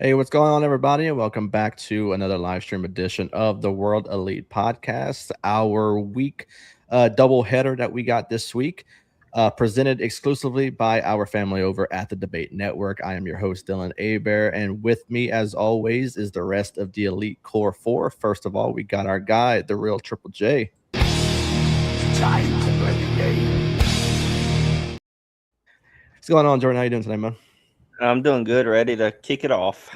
Hey, what's going on, everybody? And welcome back to another live stream edition of the World Elite Podcast, our week double header that we got this week, presented exclusively by our family over at the Debate Network. I am your host, Dylan Abear, and with me, as always, is the rest of the Elite Core 4. First of all, we got our guy, the real Triple J. Time to play the game. What's going on, Jordan? How you doing today, man? I'm doing good, ready to kick it off.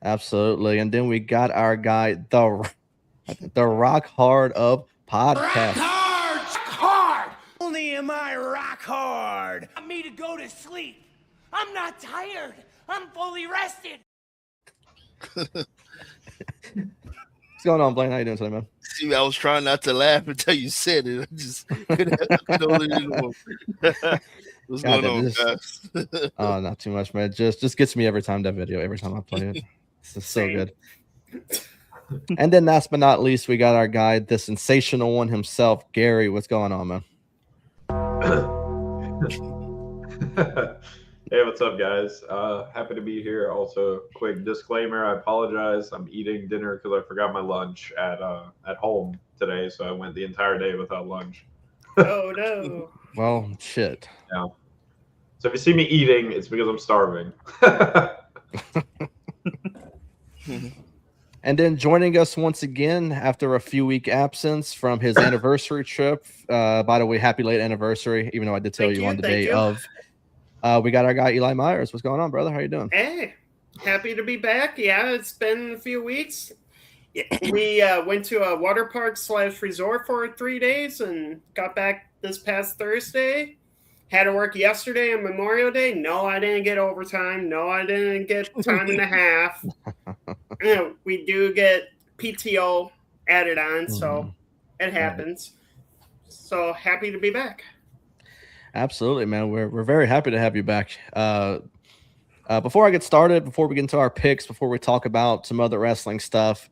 Absolutely. And then we got our guy, the rock hard of podcast. Rock hard! Only am I rock hard. Want me to go to sleep. I'm not tired. I'm fully rested. What's going on, Blaine? How you doing today, man? See, I was trying not to laugh until you said it. I just couldn't hold it anymore. What's going on, guys? Oh, not too much, man. Just gets me every time, that video, every time I play it. It's just so good. And then last but not least, we got our guy, the sensational one himself, Gary. What's going on, man? Hey, what's up, guys? Happy to be here. Also, quick disclaimer, I apologize. I'm eating dinner because I forgot my lunch at home today, so I went the entire day without lunch. Oh, no. Well, shit. Yeah. So if you see me eating, it's because I'm starving. And then joining us once again after a few-week absence from his anniversary trip. By the way, happy late anniversary, even though I did tell you on the day of. We got our guy, Eli Myers. What's going on, brother? How you doing? Hey, happy to be back. Yeah, it's been a few weeks. We went to a water park / resort for 3 days and got back this past Thursday. Had to work yesterday on Memorial Day. No, I didn't get overtime. No, I didn't get time and a half. You know, we do get PTO added on, so it happens. So happy to be back. Absolutely, man. We're very happy to have you back. Before I get started, before we get into our picks, before we talk about some other wrestling stuff,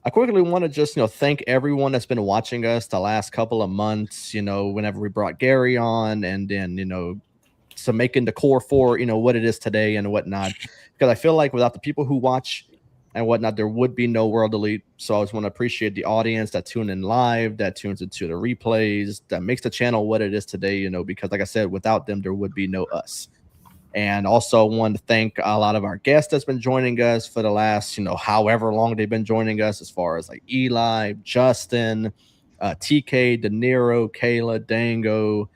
I quickly want to just, thank everyone that's been watching us the last couple of months, whenever we brought Gary on and then, so making the core 4, what it is today and whatnot. Because I feel like without the people who watch and whatnot, there would be no World Elite. So I just want to appreciate the audience that tune in live, that tunes into the replays, that makes the channel what it is today, because like I said, without them, there would be no us. And also want to thank a lot of our guests that's been joining us for the last, however long they've been joining us, as far as like Eli, Justin, TK, De Niro, Kayla, Dango,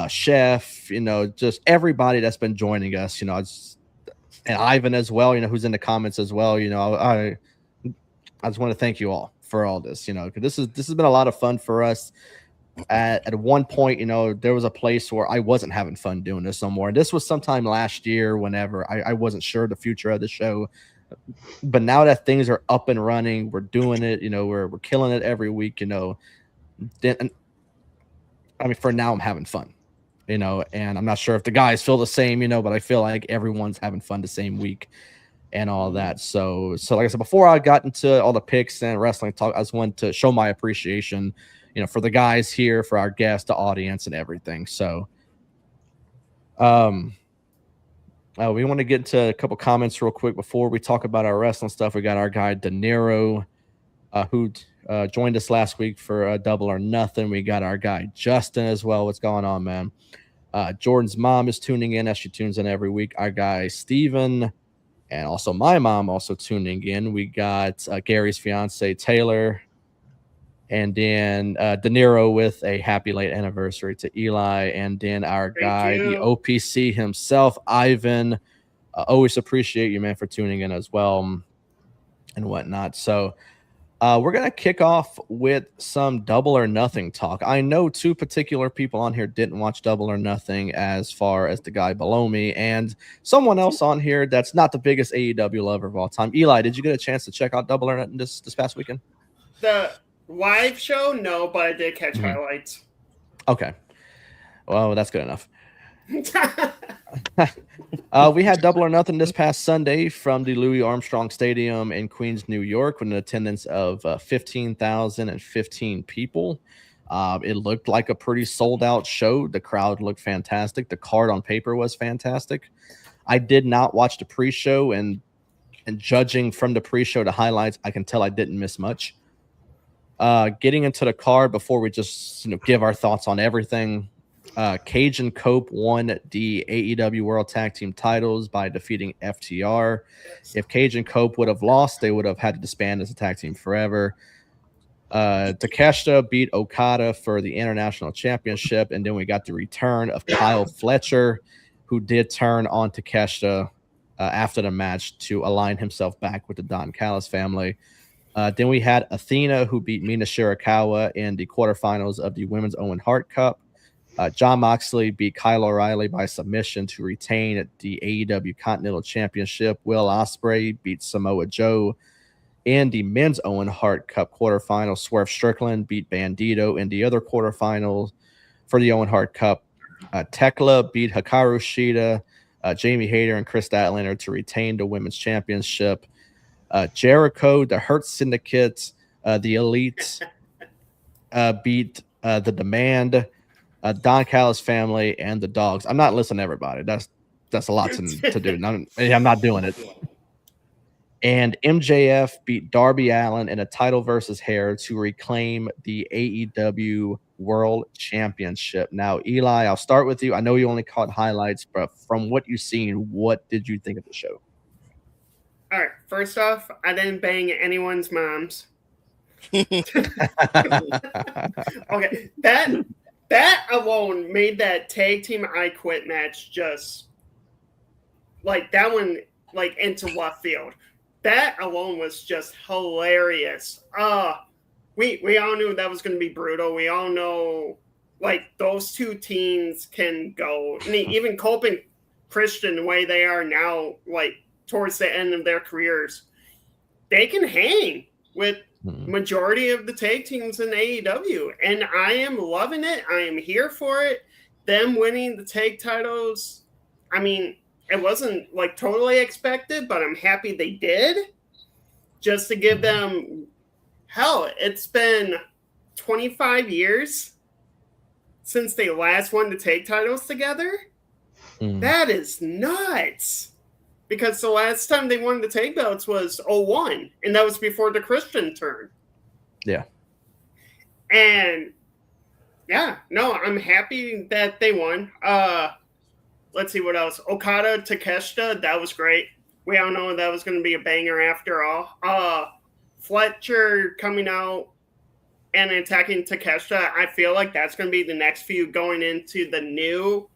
Chef, just everybody that's been joining us, and Ivan as well, who's in the comments as well. I just want to thank you all for all this, because this has been a lot of fun for us. At one point, there was a place where I wasn't having fun doing this no more. And this was sometime last year, whenever I wasn't sure the future of the show. But now that things are up and running, we're doing it, we're killing it every week, then, I mean, for now I'm having fun, and I'm not sure if the guys feel the same, but I feel like everyone's having fun the same week and all that. So like I said, before I got into all the picks and wrestling talk, I just wanted to show my appreciation, for the guys here, for our guests, the audience, and everything. So, we want to get into a couple comments real quick before we talk about our wrestling stuff. We got our guy De Niro, who joined us last week for Double or Nothing. We got our guy Justin as well. What's going on, man? Jordan's mom is tuning in, as she tunes in every week. Our guy Steven, and also my mom also tuning in. We got Gary's fiance Taylor, and then De Niro with a happy late anniversary to Eli, and then our guy, the OPC himself, Ivan. Always appreciate you, man, for tuning in as well and whatnot. So we're going to kick off with some Double or Nothing talk. I know two particular people on here didn't watch Double or Nothing, as far as the guy below me and someone else on here that's not the biggest AEW lover of all time. Eli, did you get a chance to check out Double or Nothing this past weekend? The live show? No, but I did catch highlights. Okay. Well, that's good enough. We had Double or Nothing this past Sunday from the Louis Armstrong Stadium in Queens, New York, with an attendance of 15,015 people. It looked like a pretty sold out show. The crowd looked fantastic. The card on paper was fantastic. I did not watch the pre-show, and judging from the pre-show to highlights, I can tell I didn't miss much. Getting into the card before we just give our thoughts on everything. Cage and Cope won the AEW World Tag Team titles by defeating FTR. If Cage and Cope would have lost, they would have had to disband as a tag team forever. Takeshita beat Okada for the International Championship, and then we got the return of Kyle Fletcher, who did turn on Takeshita after the match to align himself back with the Don Callis family. Then we had Athena, who beat Mina Shirakawa in the quarterfinals of the Women's Owen Hart Cup. Jon Moxley beat Kyle O'Reilly by submission to retain the AEW Continental Championship. Will Ospreay beat Samoa Joe in the Men's Owen Hart Cup quarterfinal. Swerve Strickland beat Bandito in the other quarterfinals for the Owen Hart Cup. Tekla beat Hikaru Shida, Jamie Hayter, and Chris Statlander to retain the Women's Championship. Jericho, the Hurt Syndicate, the Elite beat the Demand, Don Callis family, and the Dogs. I'm not listening to everybody. That's a lot to do. I'm not doing it. And MJF beat Darby Allin in a title versus hair to reclaim the AEW World Championship. Now, Eli, I'll start with you. I know you only caught highlights, but from what you've seen, what did you think of the show? All right. First off, I didn't bang anyone's moms. Okay, that alone made that tag team I Quit match just like that one, like into left field. That alone was just hilarious. We all knew that was going to be brutal. We all know like those two teams can go. And even Cope and Christian, the way they are now, like towards the end of their careers, they can hang with majority of the tag teams in AEW, and I am loving it. I am here for it. Them winning the tag titles, I mean, it wasn't like totally expected, but I'm happy they did. Just to give them hell, it's been 25 years since they last won the tag titles together. That is nuts. Because the last time they won the tag belts was 2001, and that was before the Christian turn. Yeah. And, yeah, no, I'm happy that they won. Let's see what else. Okada, Takeshita, that was great. We all know that was going to be a banger after all. Fletcher coming out and attacking Takeshita, I feel like that's going to be the next feud going into the new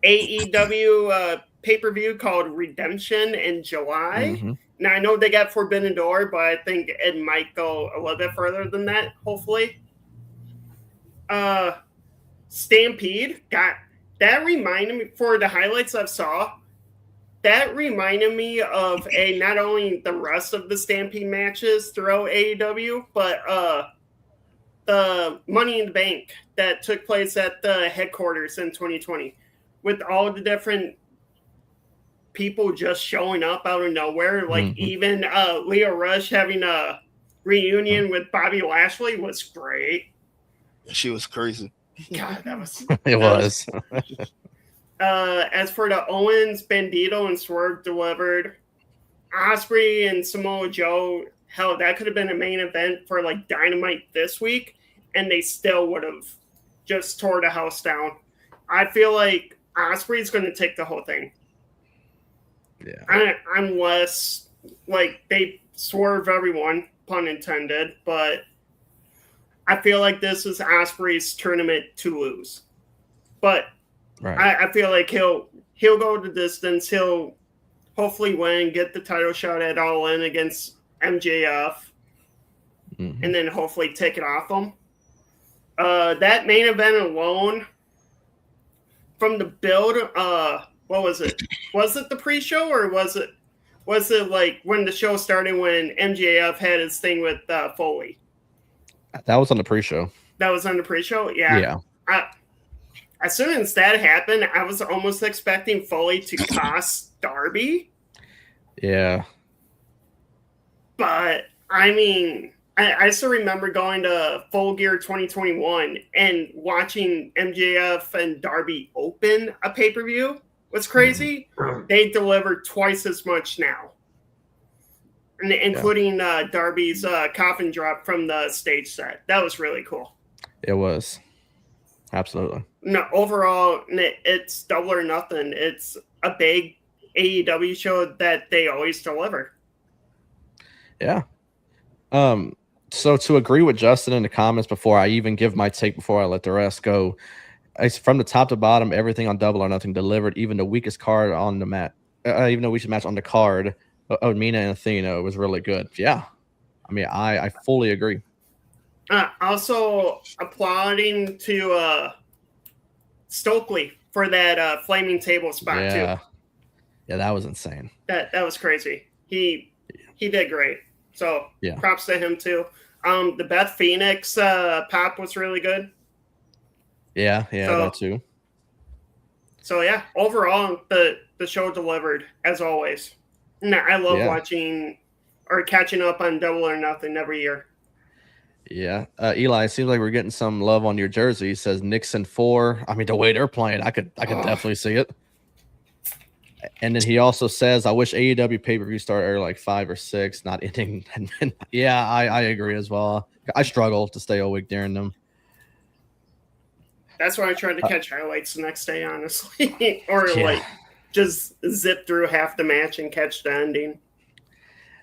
AEW pay-per-view called Redemption in July. Mhm. Now, I know they got Forbidden Door, but I think it might go a little bit further than that, hopefully. Stampede, that reminded me, for the highlights I saw, that reminded me of not only the rest of the Stampede matches throughout AEW, but the Money in the Bank that took place at the headquarters in 2020, with all the different people just showing up out of nowhere. Like even Leo Rush having a reunion with Bobby Lashley was great. She was crazy. God, that was It was. As for the Owens, Bandito, and Swerve delivered, Osprey and Samoa Joe, hell, that could have been a main event for like Dynamite this week, and they still would have just tore the house down. I feel like Osprey's going to take the whole thing. Yeah. Unless like they swerve everyone, pun intended, but I feel like this is Osprey's tournament to lose. But Right. I feel like he'll go the distance. He'll hopefully win, get the title shot at All In against MJF, and then hopefully take it off him. That main event alone, from the build, what was it? Was it the pre-show, or was it like when the show started when MJF had his thing with Foley? That was on the pre-show. That was on the pre-show? Yeah. As soon as that happened, I was almost expecting Foley to toss Darby. Yeah. But, I mean, I still remember going to Full Gear 2021 and watching MJF and Darby open a pay-per-view. What's crazy? They deliver twice as much now. Including Darby's coffin drop from the stage set. That was really cool. It was. Absolutely. No, overall, it's double or nothing. It's a big AEW show that they always deliver. Yeah. So to agree with Justin in the comments before I even give my take, before I let the rest go, it's from the top to bottom, everything on Double or Nothing delivered. Even the weakest card on the mat, even the weakest match on the card, Mina and Athena, was really good. Yeah. I mean, I fully agree. Also applauding to Stokely for that flaming table spot too. Yeah, that was insane. That was crazy. He did great. So props to him too. The Beth Phoenix pop was really good. Yeah, that too. So yeah, overall the show delivered as always. And I love watching or catching up on Double or Nothing every year. Yeah. Eli, it seems like we're getting some love on your jersey. He says Nixon 4. I mean, the way they're playing, I could definitely see it. And then he also says, I wish AEW pay-per-view started early, like 5 or 6, not ending. Yeah, I agree as well. I struggle to stay awake during them. That's why I tried to catch highlights the next day, honestly. Or like just zip through half the match and catch the ending.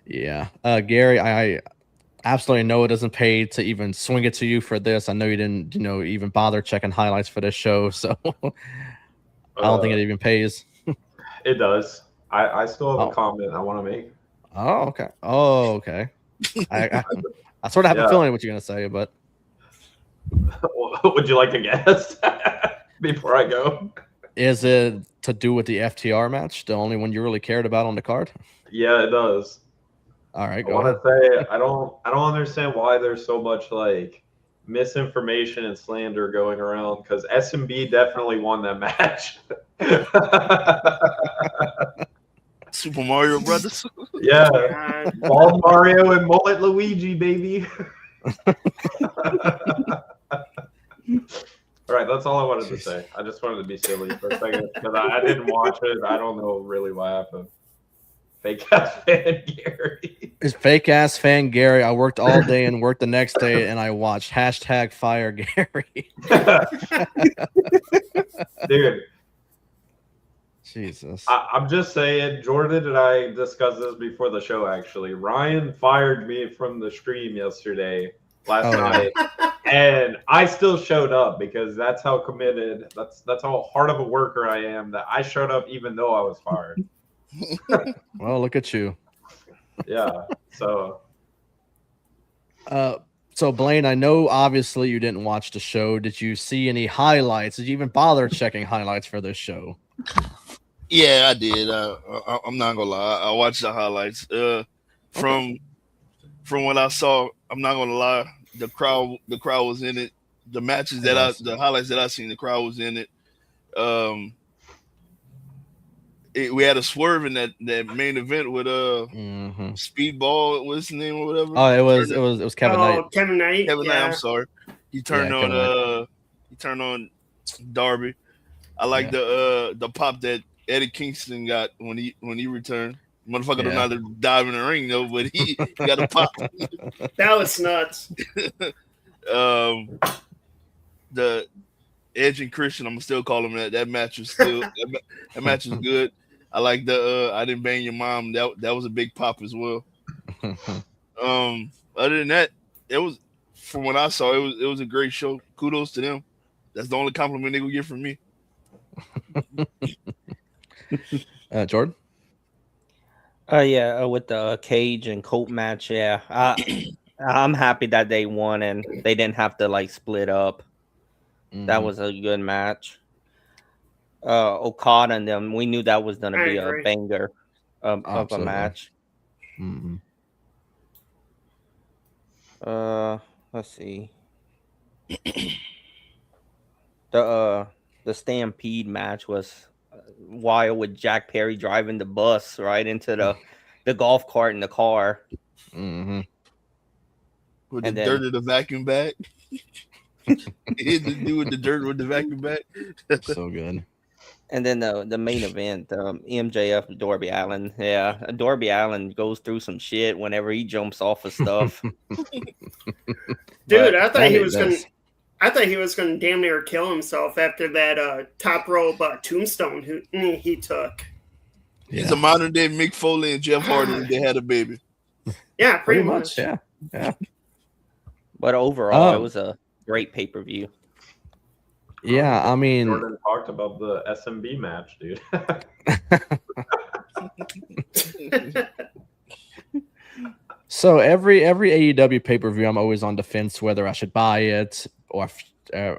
Yeah. Gary, I absolutely know it doesn't pay to even swing it to you for this. I know you didn't, even bother checking highlights for this show, so I don't think it even pays. It does. I still have a comment I want to make. Oh, okay. I sort of have a feeling what you're gonna say, but would you like to guess before I go? Is it to do with the FTR match, the only one you really cared about on the card? Yeah, it does. All right, I want to say I don't understand why there's so much like misinformation and slander going around, because SMB definitely won that match. Super Mario Brothers. Yeah, Bald Mario and Mullet Luigi, baby. All right, that's all I wanted to say. I just wanted to be silly for a second because I didn't watch it. I don't know really what happened. Fake ass fan Gary. It's fake ass fan Gary. I worked all day and worked the next day, and I watched #Fire Gary. Dude. Jesus. I'm just saying, Jordan and I discussed this before the show, actually. Ryan fired me from the stream last night And I still showed up because that's how committed, that's how hard of a worker I am, that I showed up even though I was fired. Well, look at you. Yeah. So So Blaine, I know obviously you didn't watch the show. Did you see any highlights? Did you even bother checking highlights for this show? Yeah, I did. I'm not gonna lie. I watched the highlights. From what I saw, I'm not gonna lie. The crowd was in it. The matches the highlights that I seen, the crowd was in it. We had a swerve in that main event with Speedball, what's his name or whatever. Oh, it was Kevin Knight. Kevin Knight. Kevin Knight, I'm sorry. He turned on Darby. I like the pop that Eddie Kingston got when he returned. Motherfucker don't know how to dive in the ring though, but he got a pop. That was nuts. The Edge and Christian, I'm still call him that. That match was still that match was good. I like the I Didn't Bang Your Mom. That was a big pop as well. Other than that, it was, from what I saw, it was a great show. Kudos to them. That's the only compliment they will get from me. Jordan? With the Cage and Colt match, I'm happy that they won and they didn't have to like split up. That was a good match. Okada and them, we knew that was going to be a banger of a match. Let's see. The Stampede match was wild with Jack Perry driving the bus right into the golf cart in the car. With the dirt of the vacuum bag. He hit the dude with the dirt with the vacuum bag. So good. And then the main event, MJF, Darby Allin. Yeah, Darby Allin goes through some shit whenever he jumps off of stuff. Dude, I thought he was going to damn near kill himself after that top rope tombstone he took. He's a modern day Mick Foley and Jeff Hardy if they had a baby. Yeah, pretty much. Yeah. But overall, it was a great pay-per-view. Yeah, I mean, Jordan talked about the SMB match, dude. So every AEW pay-per-view, I'm always on the fence whether I should buy it or I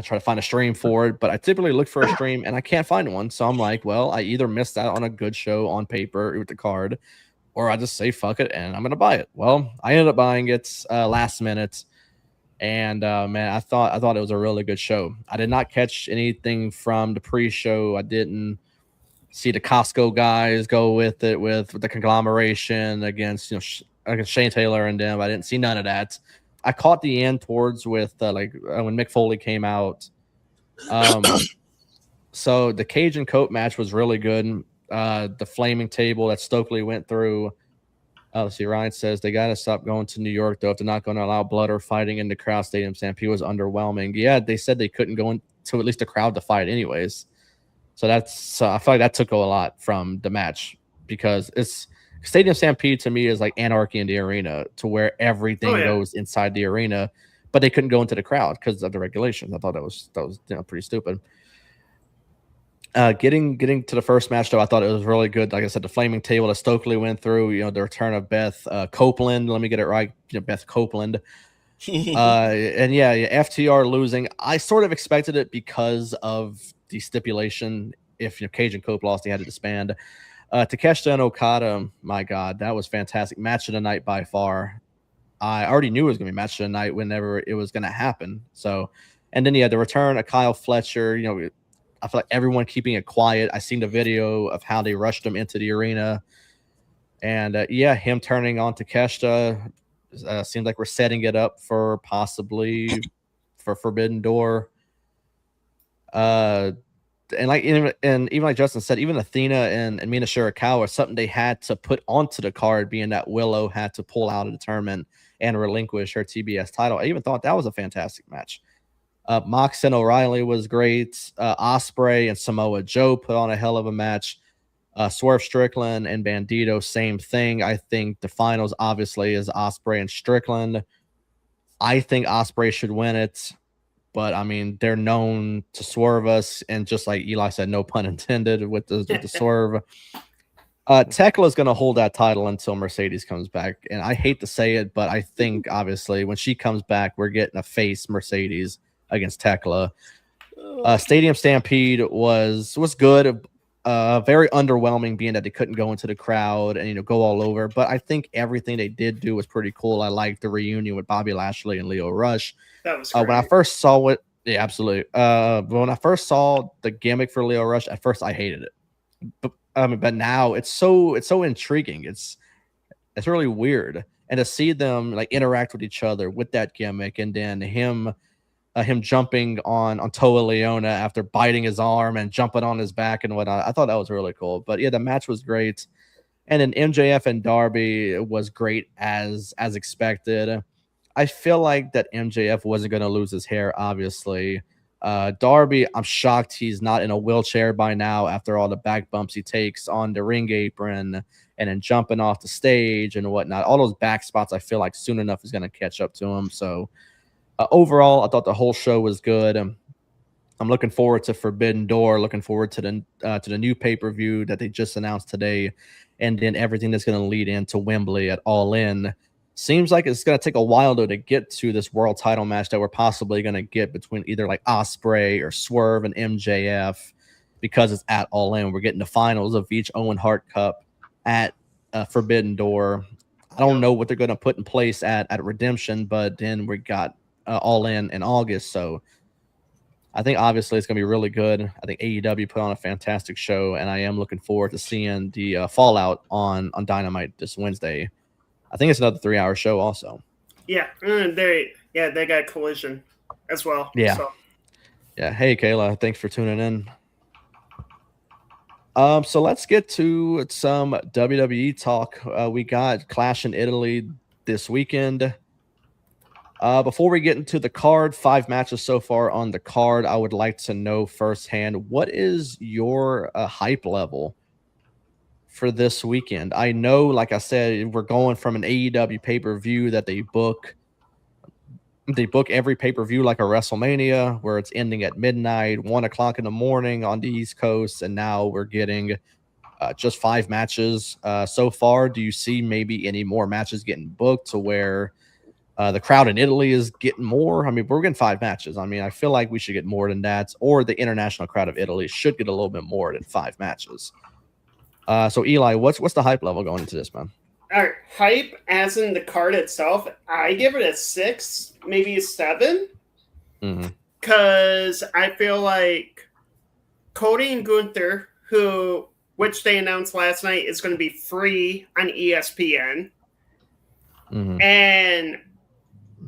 try to find a stream for it. But I typically look for a stream and I can't find one. So I'm like, well, I either missed out on a good show on paper with the card, or I just say fuck it and I'm gonna buy it. Well, I ended up buying it last minute. And man, I thought it was a really good show. I did not catch anything from the pre-show. I didn't see the Costco guys go with it with the conglomeration against against Shane Taylor and them. I didn't see none of that. I caught the end towards with when Mick Foley came out. So the Cage and Coat match was really good. The flaming table that Stokely went through. Let's see, Ryan says they got to stop going to New York, though, if they're not going to allow blood or fighting in the crowd. Stadium Stampede was underwhelming. Yeah, they said they couldn't go into at least the crowd to fight anyways. So I feel like that took a lot from the match, because it's Stadium Stampede to me is like anarchy in the arena, to where everything goes inside the arena, but they couldn't go into the crowd because of the regulations. I thought that was pretty stupid. Getting to the first match, though, I thought it was really good. Like I said, the flaming table that Stokely went through, the return of Beth Copeland. Let me get it right. Beth Copeland. And FTR losing. I sort of expected it because of the stipulation. If Cage and Cope lost, they had to disband. Takeshita and Okada, my God, that was fantastic. Match of the night by far. I already knew it was going to be match of the night whenever it was going to happen. So, and then the return of Kyle Fletcher, I feel like everyone keeping it quiet. I seen the video of how they rushed him into the arena. And him turning on Takeshita seems like we're setting it up for possibly for Forbidden Door. And even like Justin said, even Athena and Mina Shirakawa, something they had to put onto the card, being that Willow had to pull out of the tournament and relinquish her TBS title. I even thought that was a fantastic match. Mox and O'Reilly was great. Ospreay and Samoa Joe put on a hell of a match. Swerve Strickland and Bandito, same thing. I think the finals obviously is Ospreay and Strickland. I think Ospreay should win it, but I mean they're known to swerve us, and just like Eli said, no pun intended with the swerve. Tekla is going to hold that title until Mercedes comes back, and I hate to say it, but I think obviously when she comes back, we're getting a face Mercedes against Tekla. Stadium Stampede was good. Very underwhelming, being that they couldn't go into the crowd and go all over. But I think everything they did do was pretty cool. I liked the reunion with Bobby Lashley and Leo Rush. That was great. When I first saw it, yeah, absolutely. When I first saw the gimmick for Leo Rush, at first I hated it, but now it's so intriguing. It's really weird, and to see them like interact with each other with that gimmick, and then him jumping on Toa Leona after biting his arm and jumping on his back and whatnot. I thought that was really cool. But yeah, the match was great. And then MJF and Darby was great as expected. I feel like that MJF wasn't going to lose his hair, obviously. Darby, I'm shocked he's not in a wheelchair by now after all the back bumps he takes on the ring apron and then jumping off the stage and whatnot. All those back spots, I feel like soon enough is going to catch up to him. So overall, I thought the whole show was good. I'm looking forward to Forbidden Door, looking forward to the new pay-per-view that they just announced today, and then everything that's going to lead into Wembley at All In. Seems like it's going to take a while, though, to get to this world title match that we're possibly going to get between either like Ospreay or Swerve and MJF, because it's at All In. We're getting the finals of each Owen Hart Cup at Forbidden Door. I don't know what they're going to put in place at Redemption, but then we got All In August. So I think obviously it's going to be really good. I think AEW put on a fantastic show, and I am looking forward to seeing the fallout on Dynamite this Wednesday. I think it's another 3-hour show also. Yeah, they got Collision as well. Yeah. So. Yeah. Hey, Kayla, thanks for tuning in. So let's get to some WWE talk. We got Clash in Italy this weekend. Before we get into the card, 5 matches so far on the card, I would like to know firsthand, what is your hype level for this weekend? I know, like I said, we're going from an AEW pay-per-view that they book every pay-per-view like a WrestleMania, where it's ending at midnight, 1 o'clock in the morning on the East Coast, and now we're getting just 5 matches so far. Do you see maybe any more matches getting booked to where the crowd in Italy is getting more? I mean, we're getting 5 matches. I mean, I feel like we should get more than that, or the international crowd of Italy should get a little bit more than 5 matches. So Eli, what's the hype level going into this, man? All right, hype as in the card itself, I give it a 6, maybe a 7. Because I feel like Cody and Gunther, which they announced last night, is going to be free on ESPN. And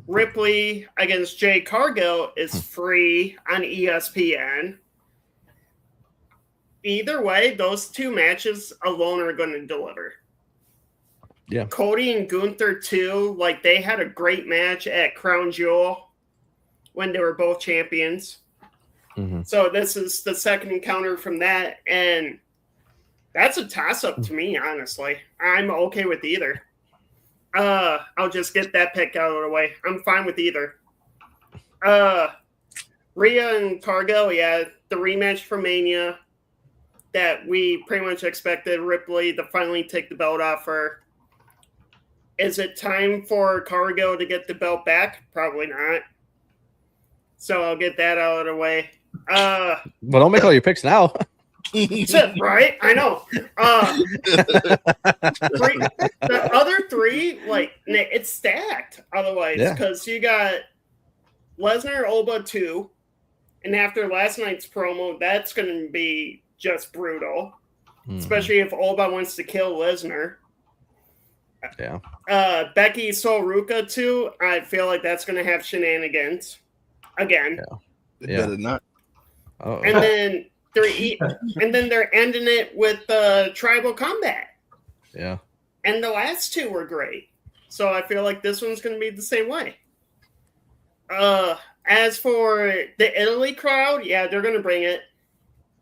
Ripley against Jay Cargill is free on ESPN. Either way, those 2 matches alone are going to deliver. Yeah. Cody and Gunther, too, like they had a great match at Crown Jewel when they were both champions. So this is the second encounter from that, and that's a toss-up to me, honestly. I'm okay with either. I'll just get that pick out of the way. I'm fine with either. Rhea and Cargill, yeah, the rematch for Mania that we pretty much expected Ripley to finally take the belt off her. Is it time for Cargill to get the belt back? Probably not. So I'll get that out of the way. But don't make all your picks now. Right? I know. The other 3, like, it's stacked otherwise, because you got Lesnar Oba 2, and after last night's promo, that's going to be just brutal, especially if Oba wants to kill Lesnar. Yeah. Becky Soruka 2, I feel like that's going to have shenanigans again. Better not. Oh. And then they're ending it with tribal combat. Yeah. And the last 2 were great. So I feel like this one's going to be the same way. As for the Italy crowd, yeah, they're going to bring it.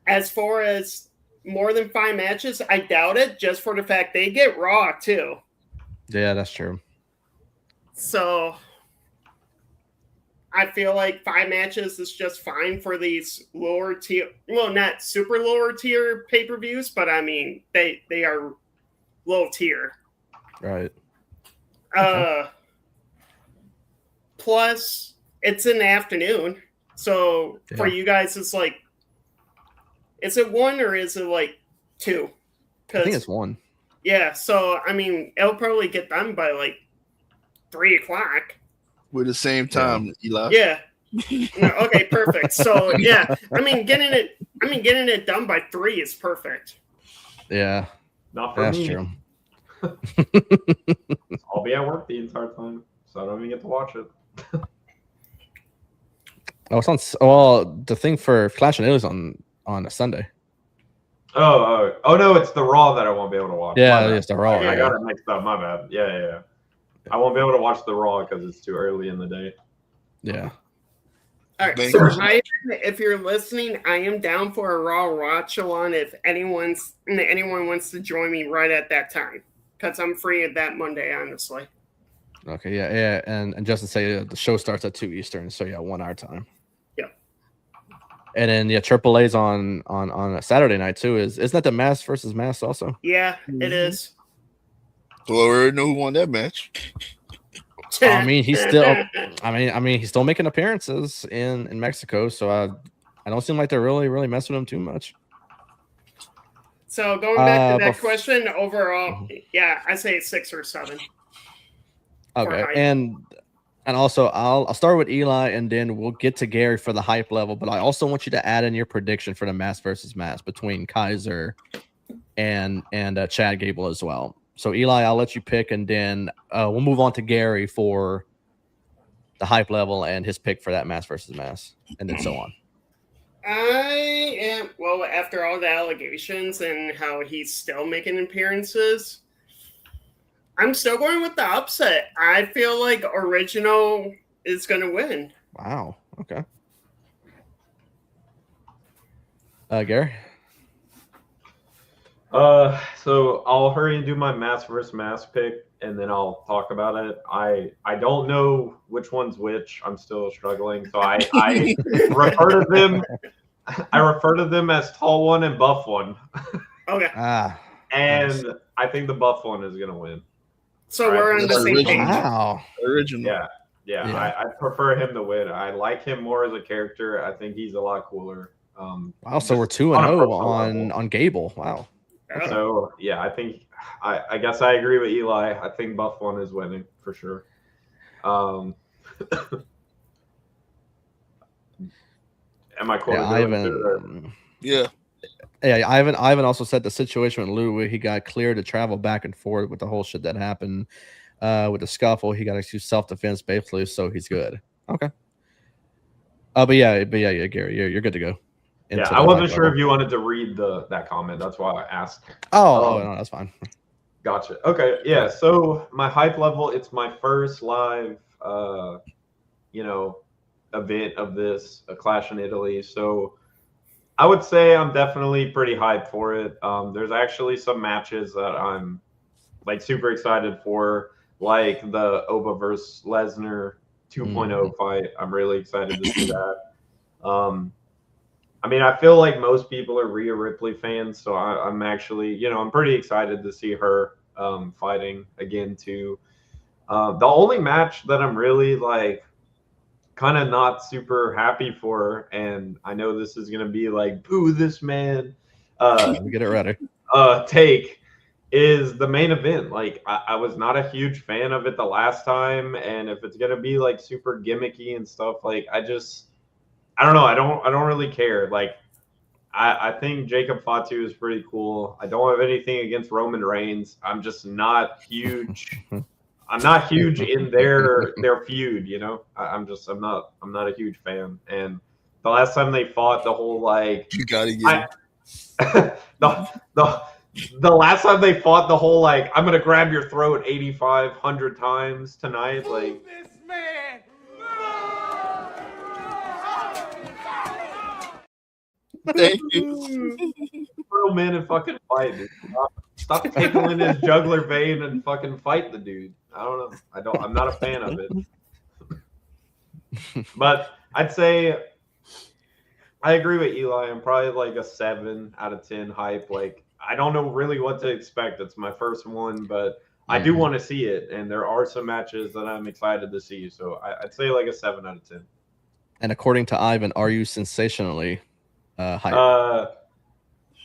As far as more than 5 matches, I doubt it, just for the fact they get Raw, too. Yeah, that's true. So, I feel like 5 matches is just fine for these lower tier, well, not super lower tier pay-per-views, but I mean, they are low tier. Right. Plus, it's in the afternoon. So for you guys, it's like, is it 1 or is it like 2? I think it's 1. Yeah, so I mean, it'll probably get done by like 3 o'clock. We're the same time, Eli. Yeah. No, okay, perfect. So yeah, I mean, getting it done by 3 is perfect. Yeah, Not for that's me. true. I'll be at work the entire time, so I don't even get to watch it. Oh, it's on. Well, the thing for Clash and It is on a Sunday. Oh no, it's the Raw that I won't be able to watch. Yeah, it's the Raw. I got it mixed up. My bad. Yeah. I won't be able to watch the Raw because it's too early in the day. Yeah. All right. So if you're listening, I am down for a Raw watch-along if anyone wants to join me right at that time, because I'm free at that Monday, honestly. Okay. Yeah. And just to say, the show starts at 2 Eastern, so yeah, 1 hour time. Yeah. And then Triple A's on a Saturday night too. Isn't that the Mass versus Mass also? Yeah, it is. So I already know who won that match. I mean, he's still. I mean, he's still making appearances in Mexico, so I don't seem like they're really messing with him too much. So going back to that question, overall, yeah, I say 6 or 7. Okay, and also I'll start with Eli, and then we'll get to Gary for the hype level. But I also want you to add in your prediction for the Mass versus Mass between Kaiser and Chad Gable as well. So Eli, I'll let you pick, and then we'll move on to Gary for the hype level and his pick for that Mass versus Mass, and then so on. After all the allegations and how he's still making appearances, I'm still going with the upset. I feel like Original is going to win. Wow. Okay. Gary? So I'll hurry and do my Mass versus Mass pick, and then I'll talk about it. I don't know which one's which. I'm still struggling. So I refer to them. I refer to them as Tall One and Buff One. Okay. And nice. I think the Buff One is gonna win. So we're on the same page. Wow. Original. Yeah. I prefer him to win. I like him more as a character. I think he's a lot cooler. Wow. So we're 2-0 on Gable. Wow. So yeah, I think I guess I agree with Eli. I think Buff One is winning for sure. Am I quoting? Yeah. Yeah, Ivan also said the situation with Lou, where he got cleared to travel back and forth with the whole shit that happened with the scuffle. He got to use self-defense basically, so he's good. Okay. But yeah, Gary, you're good to go. Yeah, I wasn't sure if you wanted to read that comment. That's why I asked. Oh, no, that's fine. Gotcha. Okay, yeah. So my hype level, it's my first live, event of this, a Clash in Italy. So I would say I'm definitely pretty hyped for it. There's actually some matches that I'm like super excited for, like the Oba versus Lesnar 2.0 fight. I'm really excited to see that. I mean, I feel like most people are Rhea Ripley fans, so I'm actually, I'm pretty excited to see her fighting again too. The only match that I'm really like kind of not super happy for, and I know this is gonna be like boo this man. Get it ready. Take is the main event. Like I was not a huge fan of it the last time, and if it's gonna be like super gimmicky and stuff, like I don't know. I don't really care. Like I think Jacob Fatu is pretty cool. I don't have anything against Roman Reigns. I'm just not huge. I'm not huge in their feud, I'm not a huge fan. And the last time they fought, the whole like you gotta get the last time they fought, the whole like I'm gonna grab your throat 8,500 times tonight. Like this man. Thank you. Throw him in and fucking fight, dude. Stop tickling his jugular vein and fucking fight the dude. I don't know. I'm not a fan of it. But I'd say I agree with Eli. I'm probably like a 7 out of 10 hype. Like, I don't know really what to expect. It's my first one, but I do want to see it. And there are some matches that I'm excited to see. So I'd say like a 7 out of 10. And according to Ivan, are you sensationally hyped?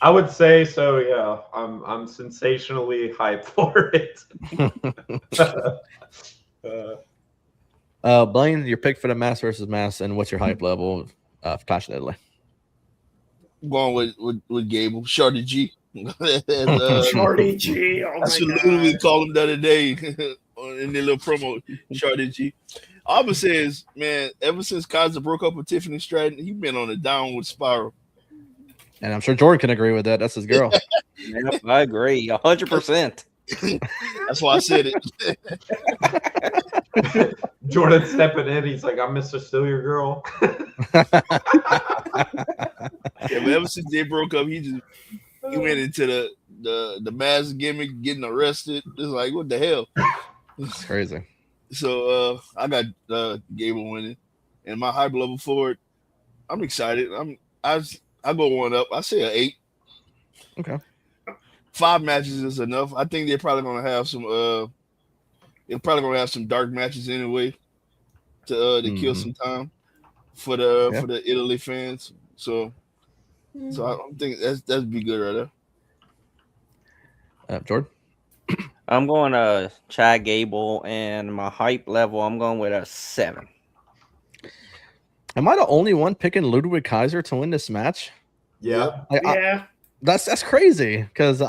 I would say so. Yeah, I'm sensationally hyped for it. Blaine, your pick for the mass versus mass, and what's your hype level of Clash in Italy? I'm going with Gable, Shorty G. Shorty G. Oh That's my what literally god. called him the other day in their little promo. Shorty G. All I'm saying is, man, ever since Kaiser broke up with Tiffany Stratton, he's been on a downward spiral. And I'm sure Jordan can agree with that. That's his girl. Yep, I agree, 100%. That's why I said it. Jordan stepping in, he's like, "I'm Mr. Still Your Girl." Yeah, but ever since they broke up, he went into the mask gimmick, getting arrested. It's like, what the hell? It's crazy. So I got Gable winning, and my hype level for it, I'm excited. I go one up. I say an 8. Okay. 5 matches is enough. I think they're probably gonna have some. They're probably gonna have some dark matches anyway to kill some time for the Italy fans. So I think that'd be good right there. Jordan. I'm going to Chad Gable, and my hype level, I'm going with a 7. Am I the only one picking Ludwig Kaiser to win this match? Yeah. Yeah. That's crazy because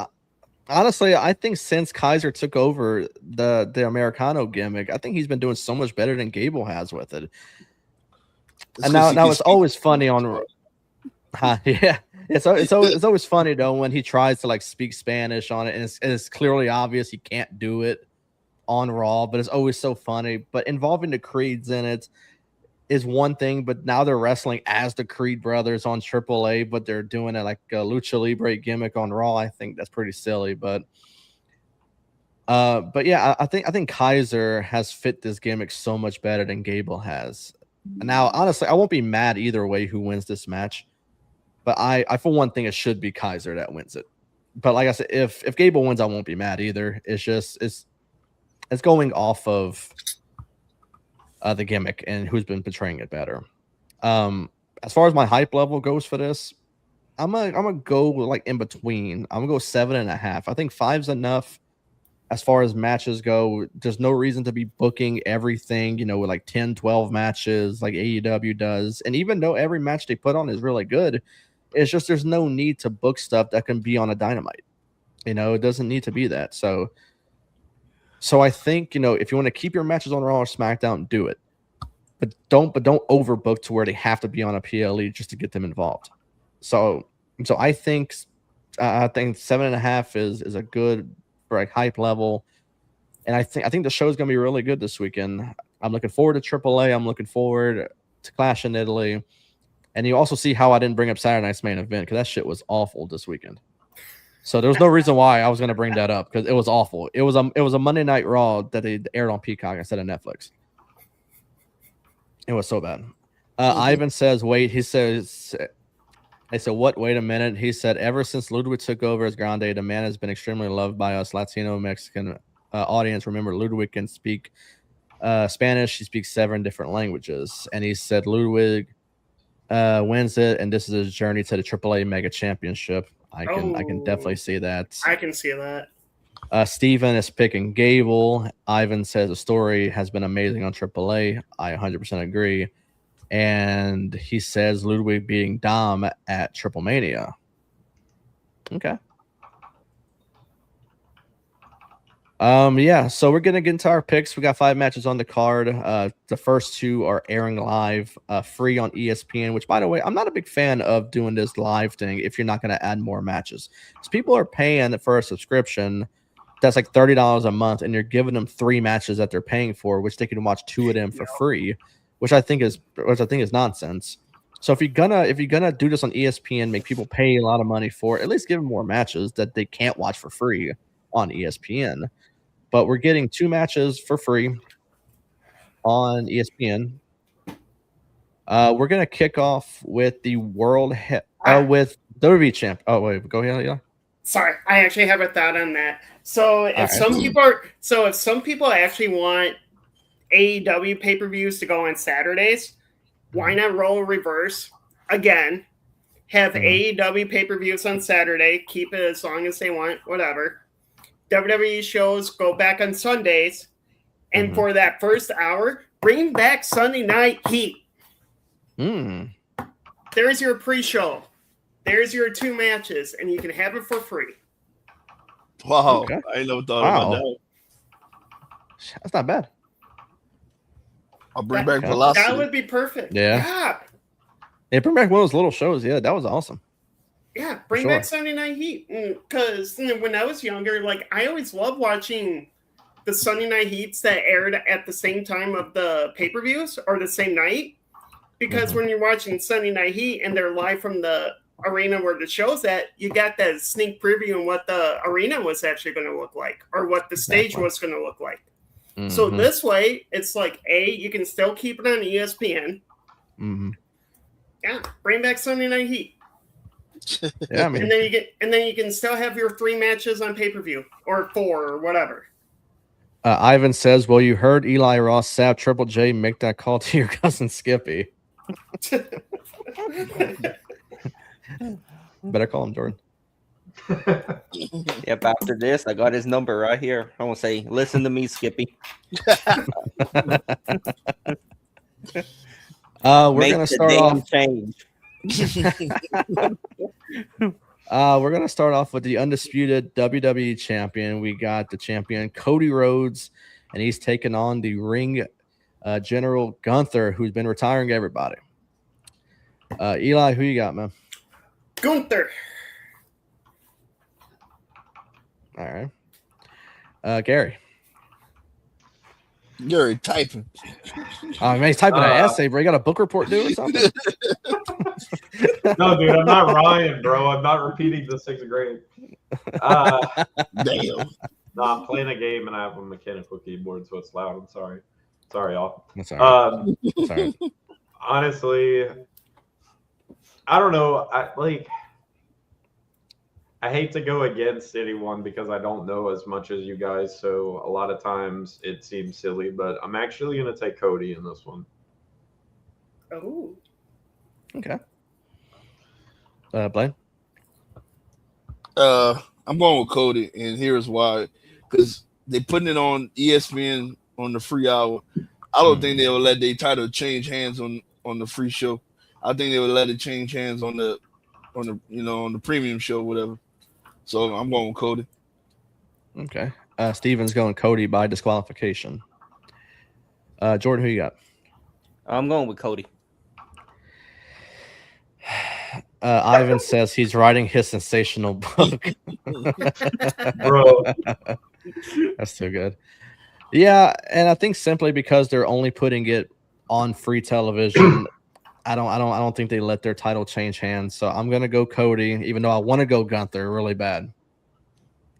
honestly, I think since Kaiser took over the Americano gimmick, I think he's been doing so much better than Gable has with it. And now it's always funny on yeah. It's always funny though when he tries to like speak Spanish on it, and it's clearly obvious he can't do it on Raw, but it's always so funny. But involving the Creeds in it is one thing, but now they're wrestling as the Creed brothers on AAA, but they're doing it like a Lucha Libre gimmick on Raw. I think that's pretty silly, but yeah, I think Kaiser has fit this gimmick so much better than Gable has. Now, honestly, I won't be mad either way who wins this match. But I for one thing, it should be Kaiser that wins it. But like I said, if Gable wins, I won't be mad either. It's just it's going off of the gimmick and who's been portraying it better. As far as my hype level goes for this, I'm gonna go like in between. I'm gonna go 7.5. I think 5's enough. As far as matches go, there's no reason to be booking everything, with like 10, 12 matches like AEW does. And even though every match they put on is really good, it's just there's no need to book stuff that can be on a Dynamite. It doesn't need to be that. So I think, if you want to keep your matches on Raw or SmackDown, do it. But don't overbook to where they have to be on a PLE just to get them involved. So I think 7.5 is a good for a hype level. And I think the show's gonna be really good this weekend. I'm looking forward to AAA. I'm looking forward to Clash in Italy. And you also see how I didn't bring up Saturday night's main event because that shit was awful this weekend. So there was no reason why I was going to bring that up because it was awful. It was a Monday Night Raw that they aired on Peacock instead of Netflix. It was so bad. Ivan says, wait, he says, I said, what? Wait a minute. He said, ever since Ludwig took over as Grande, the man has been extremely loved by us Latino Mexican audience. Remember, Ludwig can speak Spanish. He speaks 7 different languages. And he said, Ludwig wins it, and this is his journey to the AAA Mega Championship. I can definitely see that. I can see that. Steven is picking Gable. Ivan says the story has been amazing on AAA. I 100% agree. And he says Ludwig beating Dom at Triple Mania. Okay. Yeah, so we're gonna get into our picks. We got 5 matches on the card. The first 2 are airing live, free on ESPN, which by the way, I'm not a big fan of doing this live thing if you're not gonna add more matches. Because people are paying for a subscription that's like $30 a month, and you're giving them 3 matches that they're paying for, which they can watch 2 of them for free, which I think is nonsense. So if you're gonna do this on ESPN, make people pay a lot of money for it, at least give them more matches that they can't watch for free on ESPN. But we're getting 2 matches for free on ESPN. We're gonna kick off with the with WWE champ. Oh wait, go ahead. Yeah. Sorry, I actually have a thought on that. So if some people actually want AEW pay-per-views to go on Saturdays, why not roll reverse again? Have AEW pay-per-views on Saturday, keep it as long as they want, whatever. WWE shows go back on Sundays, and for that first hour, bring back Sunday Night Heat. There's your pre-show. There's your 2 matches, and you can have it for free. Wow. Okay. I ain't never thought about that. That's not bad. I'll bring back Velocity. That would be perfect. Yeah. Yeah, bring back one of those little shows. Yeah, that was awesome. Yeah, bring back Sunday Night Heat. Because when I was younger, like, I always loved watching the Sunday Night Heats that aired at the same time of the pay-per-views or the same night. Because when you're watching Sunday Night Heat and they're live from the arena where the show's at, you got that sneak preview on what the arena was actually going to look like or what the stage was going to look like. So this way, it's like, you can still keep it on ESPN. Yeah, bring back Sunday Night Heat. Yeah, I mean, and then you can still have your 3 matches on pay-per-view or 4 or whatever. Ivan says, "Well, you heard Eli Ross, Sav, Triple J make that call to your cousin Skippy." Better call him, Jordan. Yep, after this, I got his number right here. I'm gonna say, listen to me, Skippy. We're gonna start off. Change. We're gonna start off with the undisputed WWE champion. We got the champion Cody Rhodes, and he's taking on the ring General Gunther, who's been retiring everybody. Eli, who you got, man? Gunther. All right. Gary. Gary typing. Man, he's typing an essay, bro. You got a book report due or something? No, dude, I'm not Ryan, bro. I'm not repeating the 6th grade. Damn. No, I'm playing a game and I have a mechanical keyboard, so it's loud. I'm sorry. Sorry, y'all. That's all right. That's all right. Honestly, I don't know. I hate to go against anyone because I don't know as much as you guys, so a lot of times it seems silly, but I'm actually going to take Cody in this one. Oh. Okay. Blaine? I'm going with Cody, and here's why. Because they're putting it on ESPN on the free hour. I don't think they will let their title change hands on the free show. I think they would let it change hands on the premium show, whatever. So I'm going with Cody. Okay. Steven's going Cody by disqualification. Jordan, who you got? I'm going with Cody. Ivan says he's writing his sensational book. Bro. That's too good. Yeah, and I think simply because they're only putting it on free television, I don't think they let their title change hands. So I'm gonna go Cody, even though I want to go Gunther really bad.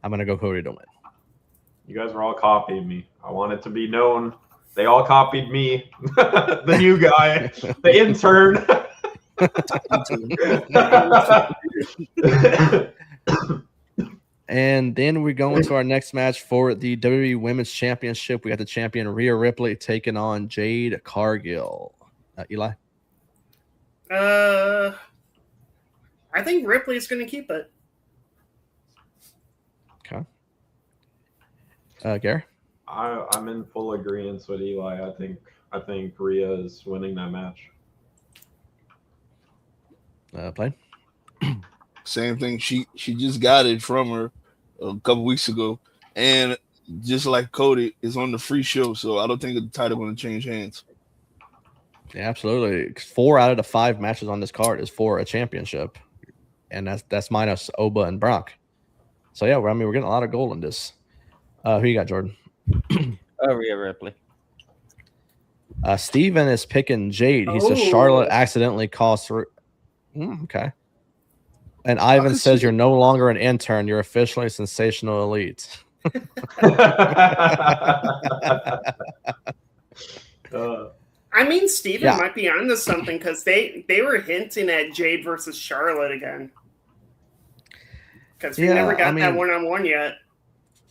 I'm gonna go Cody to win. You guys were all copying me. I want it to be known. They all copied me. The new guy, the intern. And then we go into our next match for the WWE Women's Championship. We got the champion Rhea Ripley taking on Jade Cargill. Eli? I think Ripley's going to keep it. Okay. Gary? I'm in full agreement with Eli. I think Rhea is winning that match. Blaine? Same thing. She just got it from her a couple weeks ago, and just like Cody, is on the free show, so I don't think the title going to change hands. Yeah, absolutely. 4 out of the 5 matches on this card is for a championship, and that's minus Oba and Brock. So yeah, we're getting a lot of gold in this. Who you got, Jordan? Rhea Ripley. Steven is picking Jade. He says Charlotte accidentally cost her. Okay. And Ivan says you're no longer an intern. You're officially sensational elite. I I mean, Steven Yeah. might be onto something because they were hinting at Jade versus Charlotte again. Because we Yeah, never I got that mean- one-on-one yet.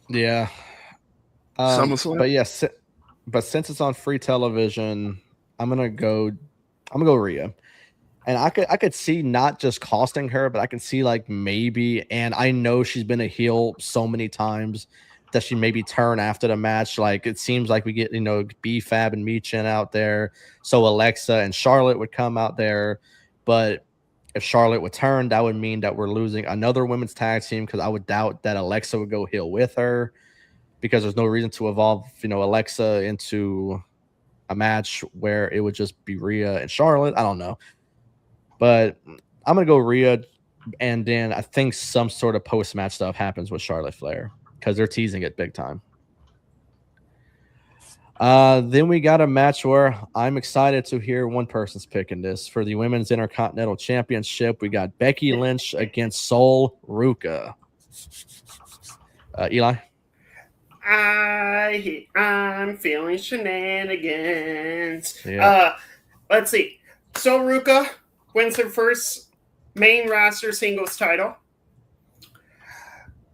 Yeah. SummerSlam? But yes, but since it's on free television, I'm gonna go Rhea. And I could see not just costing her, but I can see like maybe, and I know she's been a heel so many times that she maybe turn after the match. Like it seems like we get, B-Fab and Michin out there. So Alexa and Charlotte would come out there. But if Charlotte would turn, that would mean that we're losing another women's tag team, because I would doubt that Alexa would go heel with her, because there's no reason to evolve, Alexa into a match where it would just be Rhea and Charlotte. I don't know. But I'm going to go Rhea, and then I think some sort of post-match stuff happens with Charlotte Flair, because they're teasing it big time. Then we got a match where I'm excited to hear one person's pick in this. For the Women's Intercontinental Championship, we got Becky Lynch against Sol Ruca. Eli? I'm feeling shenanigans. Yeah. Let's see. Sol Ruca wins her first main roster singles title.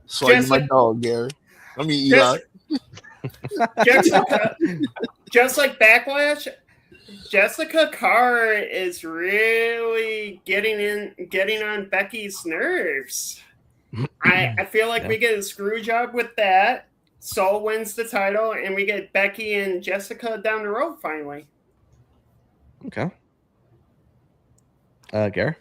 So you my dog, Gary. I mean, Eli. Just like Backlash, Jessica Carr is really getting on Becky's nerves. I feel like we get a screw job with that. Sol wins the title, and we get Becky and Jessica down the road finally. Okay. Gary?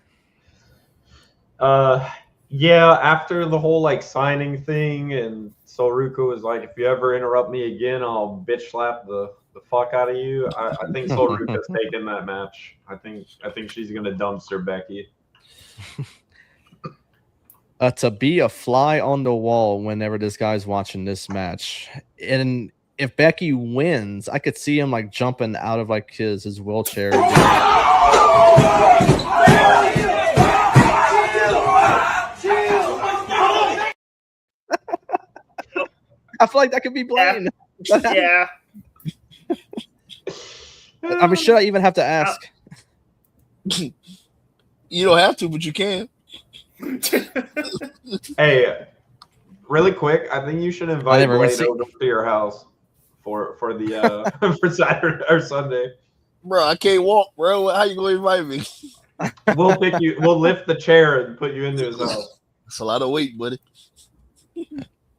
Yeah, after the whole like signing thing, and Sol Ruca was like, if you ever interrupt me again, I'll bitch slap the fuck out of you. I think Sol Ruca's taking that match. I think she's gonna dumpster Becky. To be a fly on the wall whenever this guy's watching this match. And if Becky wins, I could see him like jumping out of like his wheelchair. I feel like that could be Blaine. Yeah. I mean, should I even have to ask? You don't have to, but you can. Hey, really quick, I think you should invite Blade over to your house for the for Saturday or Sunday. Bro, I can't walk, bro. How you gonna invite me? We'll lift the chair and put you into his house. It's a lot of weight, buddy.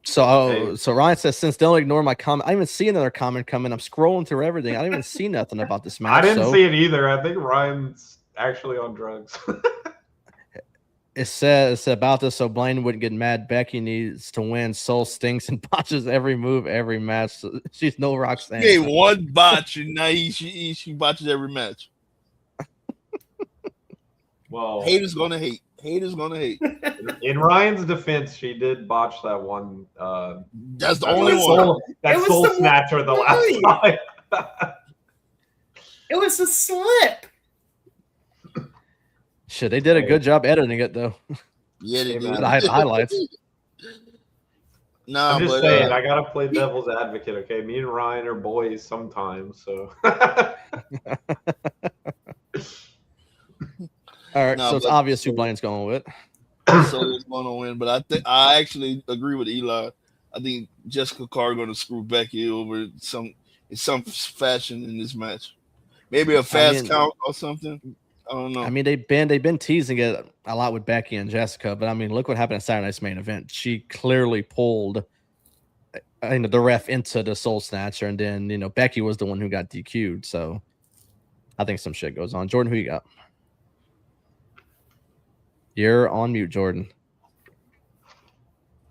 So Ryan says, since they'll ignore my comment, I didn't even see another comment coming. I'm scrolling through everything. I didn't even see nothing about this match. I didn't see it either. I think Ryan's actually on drugs. It says about this, so Blaine wouldn't get mad. Becky needs to win. Sol stinks and botches every move, every match. So she's no Roxanne. He made one botch, and now she botches every match. Well, haters gonna hate. Haters gonna hate. In Ryan's defense, she did botch that one. That's the only one. That soul snatcher the last time. It was a slip. Shit, they did a good job editing it though. Yeah, they did. The highlights. Nah, I'm just saying, I gotta play devil's advocate. Okay, me and Ryan are boys sometimes, so. All right, so it's obvious who Blaine's going with. So it's going to win, but I actually agree with Eli. I think Jessica Carr going to screw Becky over in some fashion in this match. Maybe a fast count or something. I don't know. I mean, they've been teasing it a lot with Becky and Jessica, but I mean, look what happened at Saturday Night's main event. She clearly pulled the ref into the Soul Snatcher, and then Becky was the one who got DQ'd. So I think some shit goes on. Jordan, who you got? You're on mute, Jordan.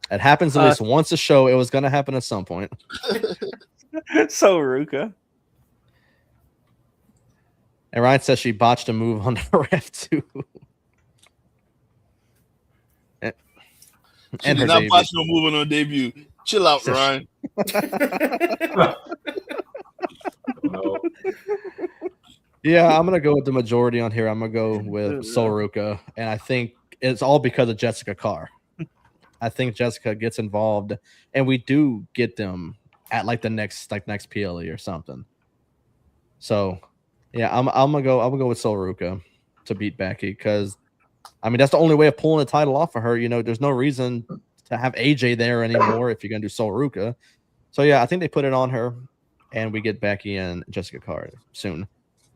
It happens at least once a show. It was going to happen at some point. Sol Ruca. And Ryan says she botched a move on the ref too. She did not botch no move on her debut. Chill out, Ryan. Yeah, I'm gonna go with the majority on here. I'm gonna go with Sol Ruca, and I think it's all because of Jessica Carr. I think Jessica gets involved, and we do get them at like the next PLE or something. So Yeah, I'm gonna go with Sol Ruca to beat Becky because I mean that's the only way of pulling the title off of her. You know, there's no reason to have AJ there anymore if you're gonna do Sol Ruca. So yeah, I think they put it on her, and we get Becky and Jessica Card soon.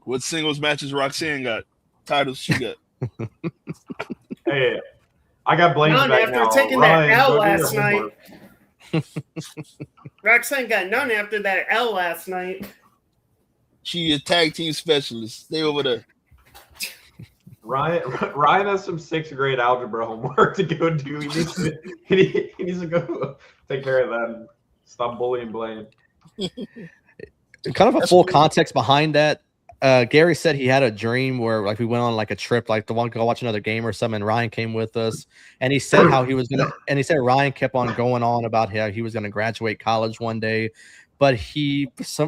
What singles matches Roxanne got? Titles she got? Hey, I got blamed None back after now. taking Ryan, that L go do your last night. homework. Roxanne got none after that L last night. She a tag team specialist. Stay over there. Ryan has some 6th grade algebra homework to go do. He needs to go take care of that and stop bullying Blaine. Kind of a full context behind that. Gary said he had a dream where like we went on like a trip, like the one go watch another game or something. And Ryan came with us, and he said how he was gonna. And he said Ryan kept on going on about how he was gonna graduate college one day, but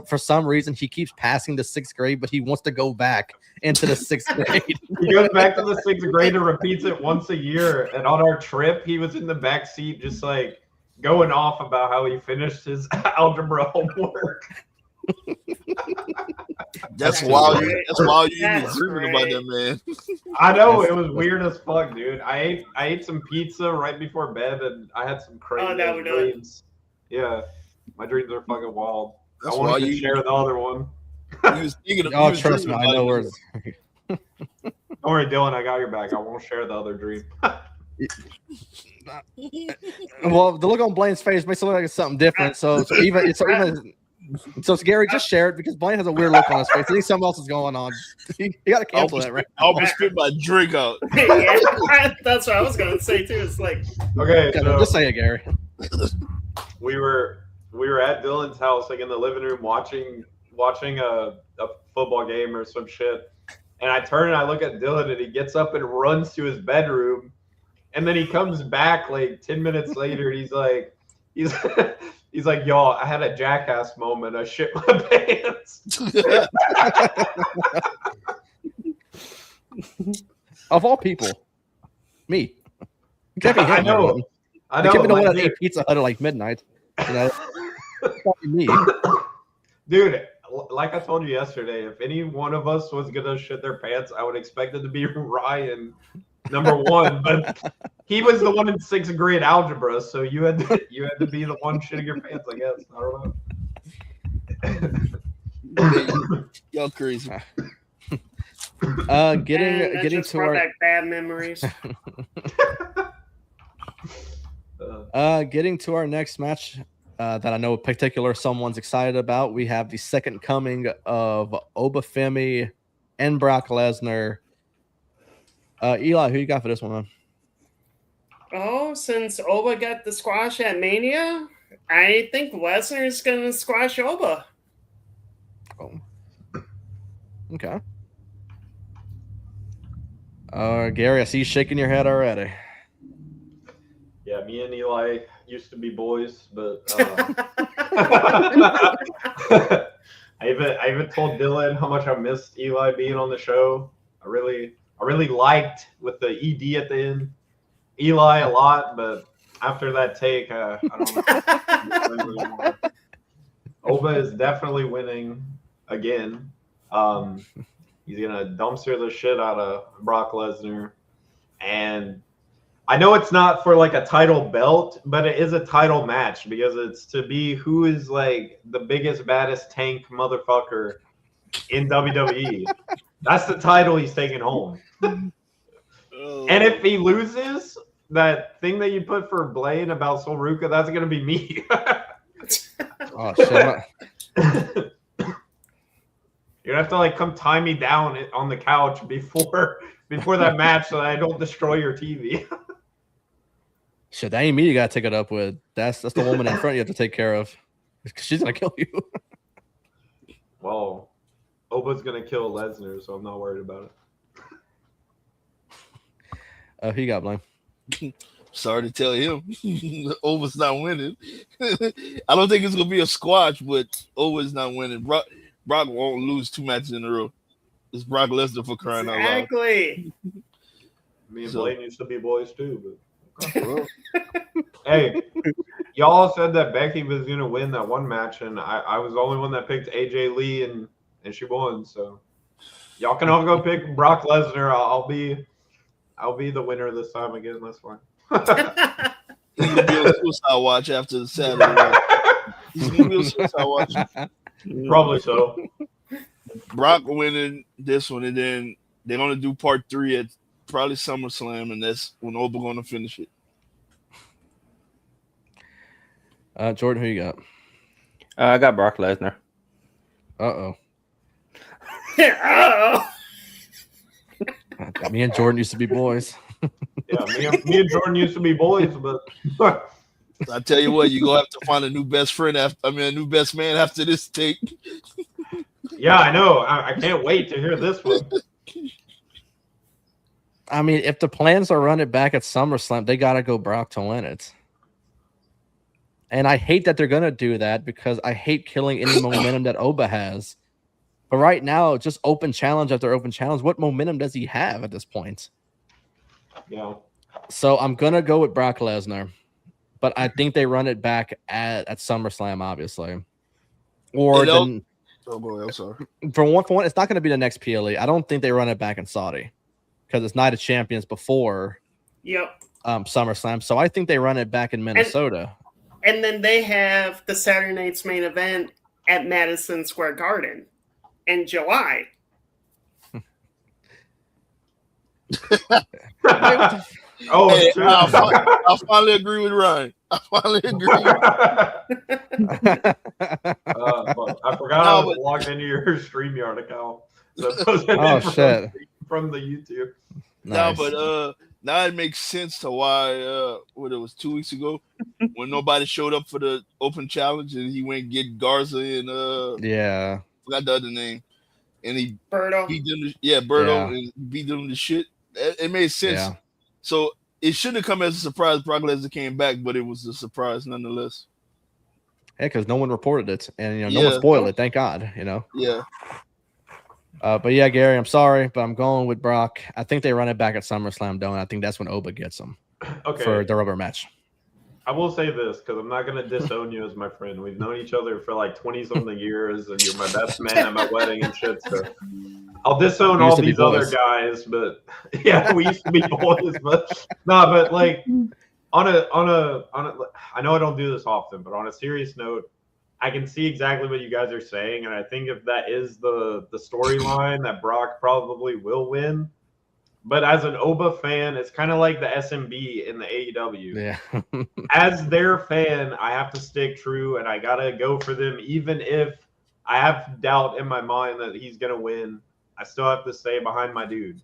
for some reason he keeps passing the 6th grade, but he wants to go back into the 6th grade. He goes back to the 6th grade and repeats it once a year. And on our trip, he was in the back seat just like going off about how he finished his algebra homework. That's wild. That's wild. You even That's dreaming about that, man. I know, it was weird as fuck, dude. I ate some pizza right before bed, and I had some crazy dreams. Yeah, my dreams are fucking wild. That's I wanted to you share the other one. He was thinking. Oh, trust me, I know where. Don't worry, Dylan, I got your back. I won't share the other dream. Well, the look on Blaine's face makes it look like it's something different. So Gary, just share it because Blaine has a weird look on his face. I think something else is going on. You got to cancel that, right? I almost spit my drink out. Yeah, that's what I was gonna say too. It's like, Okay, so just say it, Gary. we were at Dylan's house, like in the living room, watching a football game or some shit. And I turn and I look at Dylan, and he gets up and runs to his bedroom, and then he comes back like 10 minutes later, and he's like, y'all, I had a jackass moment. I shit my pants. Of all people, me. You can't be him, I know. You can't be the one that ate Pizza Hut at like midnight. You know, it's probably me. Dude, like I told you yesterday, if any one of us was gonna shit their pants, I would expect it to be Ryan, number one. But he was the one in 6th grade algebra, so you had to be the one shitting your pants, I guess. I don't know. Y'all crazy. Getting to our back bad memories. Getting to our next match that I know in particular someone's excited about. We have the second coming of Obafemi and Brock Lesnar. Eli, who you got for this one, man? Oh, since Oba got the squash at Mania, I think Lesnar is going to squash Oba. Oh, okay. Gary, I see you shaking your head already. Yeah, me and Eli used to be boys, but I even told Dylan how much I missed Eli being on the show. I really liked with the ED at the end Eli a lot, but after that take, I don't know. Oba is definitely winning again. He's gonna dumpster the shit out of Brock Lesnar, and I know it's not for like a title belt, but it is a title match because it's to be who is like the biggest, baddest tank motherfucker in WWE. That's the title he's taking home. And if he loses, that thing that you put for Blaine about Sol Ruca, that's gonna be me. Oh shit! You're gonna have to like come tie me down on the couch before that match so that I don't destroy your TV. Shit, that ain't me. You gotta take it up with. That's the woman in front you have to take care of. She's gonna kill you. Well, Oba's gonna kill Lesnar, so I'm not worried about it. Who you got, Blaine? Sorry to tell him, Oba's not winning. I don't think it's gonna be a squash, but Oba's not winning. Brock won't lose 2 matches in a row. It's Brock Lesnar for crying out loud. Exactly. Me and Blaine used to be boys too, but. Hey, y'all said that Becky was gonna win that one match, and I was the only one that picked AJ Lee, and she won. So Y'all can all go pick Brock Lesnar. I'll be the winner this time again. That's fine. He's gonna be on suicide watch after the Saturday. He's gonna be on suicide watch. Probably so. Brock winning this one, and then they're gonna do part 3 at probably SummerSlam, and that's when Oba gonna finish it. Jordan, who you got? I got Brock Lesnar. Uh-oh. Uh-oh. Me and Jordan used to be boys. Yeah, me and Jordan used to be boys, but I tell you what, you're gonna have to find a new best friend a new best man after this take. yeah, I know. I can't wait to hear this one. I mean, if the plans are run it back at SummerSlam, they gotta go Brock to win it. And I hate that they're gonna do that because I hate killing any momentum that Oba has. But right now, just open challenge after open challenge. What momentum does he have at this point? Yeah. So I'm gonna go with Brock Lesnar, but I think they run it back at SummerSlam, obviously. Or then, oh boy, I'm sorry. for one, it's not going to be the next PLE. I don't think they run it back in Saudi because it's Night of Champions before Yep. SummerSlam. So I think they run it back in Minnesota. And then they have the Saturday night's main event at Madison Square Garden in July. Oh, Hey, shit. I finally agree with Ryan. I finally agree. But I forgot I was logged into your StreamYard account. So Oh, shit. From the YouTube. Nice. No, but now it makes sense to why what it was 2 weeks ago when nobody showed up for the open challenge and he went and get Garza and Yeah. forgot the other name. And he Berto. beat them Berto and beat them to shit. It made sense. Yeah. So it shouldn't have come as a surprise Brock Lesnar came back, but it was a surprise nonetheless. Yeah, because no one reported it. And, no one spoiled it. Thank God, Yeah. But yeah, Gary, I'm sorry, but I'm going with Brock. I think they run it back at SummerSlam, don't I? I think that's when Oba gets him for the rubber match. I will say this because I'm not going to disown you as my friend. We've known each other for like 20-something years, and you're my best man at my wedding and shit. So I'll disown all these other guys, but yeah, we used to be boys. But but like on a, I know I don't do this often, but on a serious note, I can see exactly what you guys are saying, and I think if that is the storyline, that Brock probably will win. But as an Oba fan, it's kind of like the SMB in the AEW. Yeah. As their fan, I have to stick true, and I gotta go for them, even if I have doubt in my mind that he's gonna win. I still have to stay behind my dude.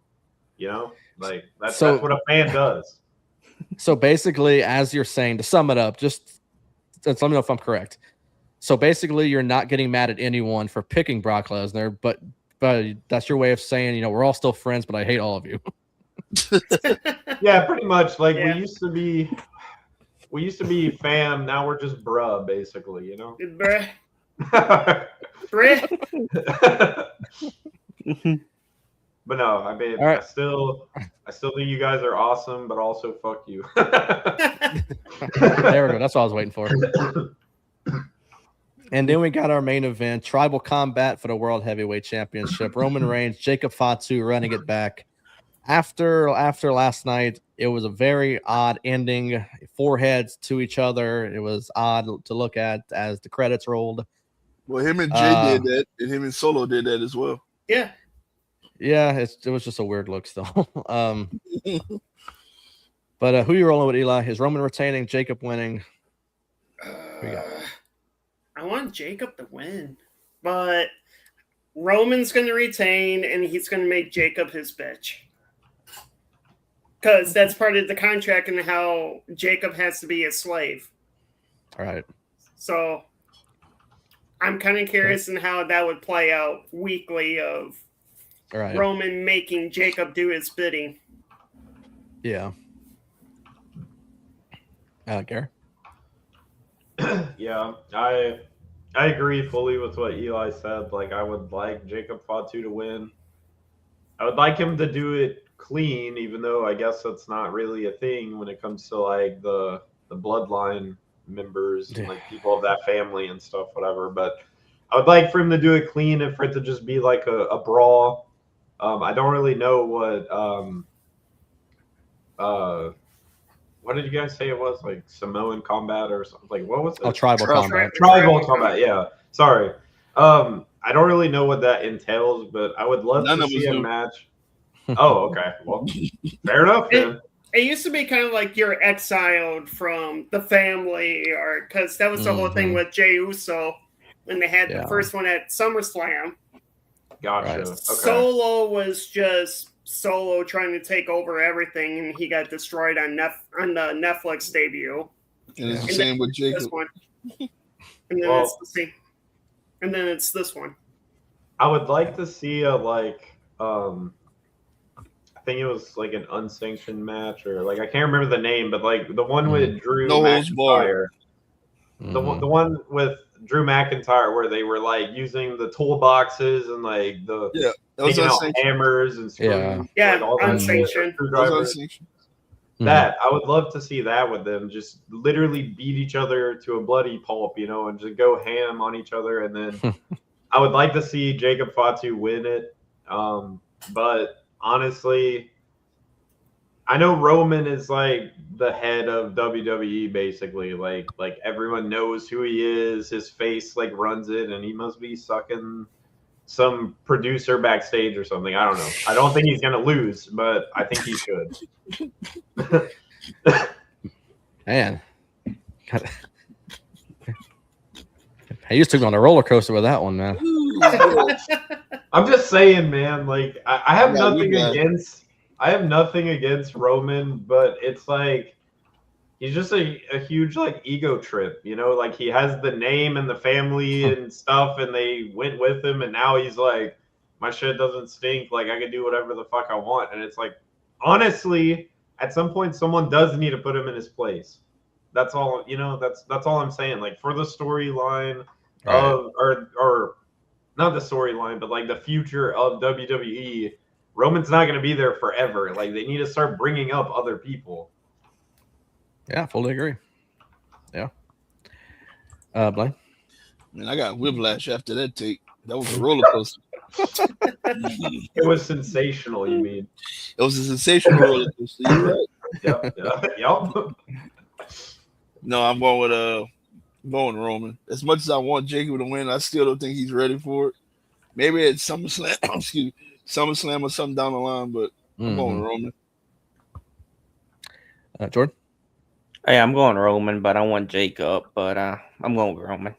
Like that's what a fan does. So basically, as you're saying, to sum it up, just let me know if I'm correct. So basically, you're not getting mad at anyone for picking Brock Lesnar, but that's your way of saying, we're all still friends, but I hate all of you. Yeah, pretty much. Like we used to be fam. Now we're just bruh, basically. Bruh. Bruh. But no, I mean, right. I still think you guys are awesome, but also fuck you. There we go. That's what I was waiting for. And then we got our main event, Tribal Combat for the World Heavyweight Championship. Roman Reigns, Jacob Fatu running it back. After last night, it was a very odd ending. Foreheads to each other. It was odd to look at as the credits rolled. Well, him and Jay did that, and him and Solo did that as well. Yeah. Yeah, it was just a weird look still. But who you rolling with, Eli? Is Roman retaining, Jacob winning? Who you got? I want Jacob to win, but Roman's going to retain, and he's going to make Jacob his bitch. Because that's part of the contract and how Jacob has to be a slave. All right. So I'm kind of curious in how that would play out weekly of Roman making Jacob do his bidding. Yeah. Gary? Yeah, I agree fully with what Eli said. Like, I would like Jacob Fatu to win. I would like him to do it clean, even though I guess that's not really a thing when it comes to like the bloodline members and like people of that family and stuff, whatever. But I would like for him to do it clean and for it to just be like a brawl. I don't really know what did you guys say it was? Like Samoan combat or something? Like what was it? Oh, tribal combat. Tribal combat. Yeah. Sorry. I don't really know what that entails, but I would love to see a match. Oh, okay. Well, fair enough then. It used to be kind of like you're exiled from the family, or because that was the whole thing with Jey Uso when they had the first one at SummerSlam. Gotcha. Right. Okay. Solo was just Solo trying to take over everything, and he got destroyed on the Netflix debut. And it's the same with Jacob. And then it's the same. And then it's this one. I would like to see a I think it was like an unsanctioned match, or like I can't remember the name, but like the one with Drew McIntyre. The one with Drew McIntyre where they were like using the toolboxes and like taking out hammers and screws. Yeah, like, all unsanctioned. That I would love to see that with them, just literally beat each other to a bloody pulp, and just go ham on each other. And then I would like to see Jacob Fatu win it. But honestly, I know Roman is like the head of WWE basically. Like everyone knows who he is. His face like runs it, and he must be sucking some producer backstage or something. I don't know. I don't think he's gonna lose, but I think he should. Man, he just took me on a roller coaster with that one, man. I'm just saying, man. Like I have nothing against. I have nothing against Roman, but it's like he's just a huge like ego trip, Like he has the name and the family and stuff, and they went with him, and now he's like, my shit doesn't stink. Like I can do whatever the fuck I want, and it's like, honestly, at some point, someone does need to put him in his place. That's all, That's all I'm saying. Like for the storyline of or not the storyline, but like the future of WWE. Roman's not going to be there forever. Like they need to start bringing up other people. Yeah, fully agree. Yeah. Blaine? Man, I got whiplash after that take. That was a roller coaster. It was sensational, you mean? It was a sensational roller coaster. You're right. Yep. No, I'm going with Roman. As much as I want Jacob to win, I still don't think he's ready for it. Maybe at SummerSlam, SummerSlam or something down the line, but I'm going Roman. Jordan? Hey, I'm going Roman, but I want Jacob, but I'm going with Roman.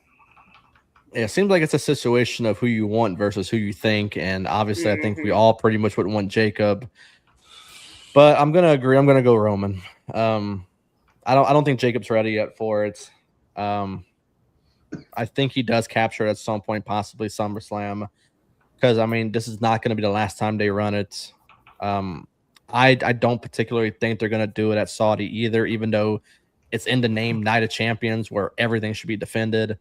Yeah, it seems like it's a situation of who you want versus who you think, and obviously I think we all pretty much would want Jacob. But I'm gonna agree. I'm gonna go Roman. I don't think Jacob's ready yet for it. I think he does capture it at some point, possibly SummerSlam, because I mean this is not going to be the last time they run it. I don't particularly think they're going to do it at Saudi either, even though it's in the name Night of Champions where everything should be defended,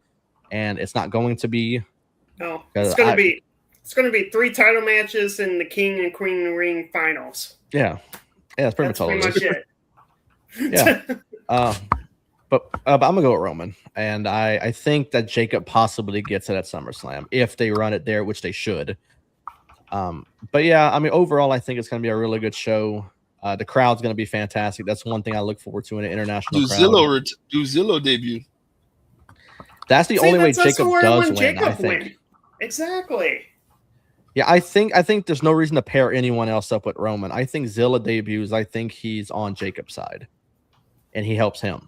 and it's not going to be. No, it's going to be 3 title matches in the King and Queen Ring finals. Yeah, that's pretty much it. Yeah. But I'm gonna go with Roman, and I think that Jacob possibly gets it at SummerSlam if they run it there, which they should. But yeah, I mean, overall, I think it's gonna be a really good show. The crowd's gonna be fantastic. That's one thing I look forward to in an international crowd. Do Zillow debut? That's the only way Jacob does win. I think exactly. Yeah, I think there's no reason to pair anyone else up with Roman. I think Zilla debuts. I think he's on Jacob's side, and he helps him.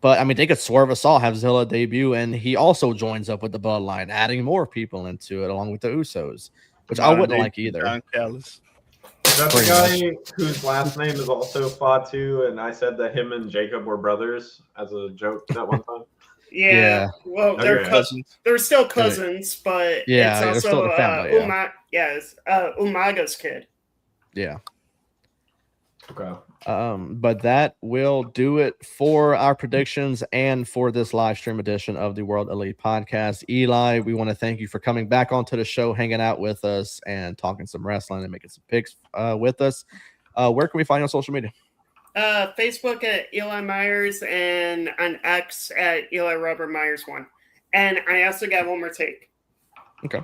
But I mean, they could swerve us all, have Zilla debut, and he also joins up with the Bloodline, adding more people into it, along with the Usos, which I wouldn't like either. Is that the guy whose last name is also Fatu, and I said that him and Jacob were brothers as a joke that one time? Yeah. Well, they're cousins. They're still cousins, but yeah, it's also still the family. It's Umaga's kid. Yeah. Okay. But that will do it for our predictions and for this live stream edition of the World Elite Podcast. Eli, we want to thank you for coming back onto the show, hanging out with us, and talking some wrestling and making some picks with us. Where can we find you on social media? Facebook at Eli Myers, and on X at Eli Robert Myers 1. And I also got one more take. Okay.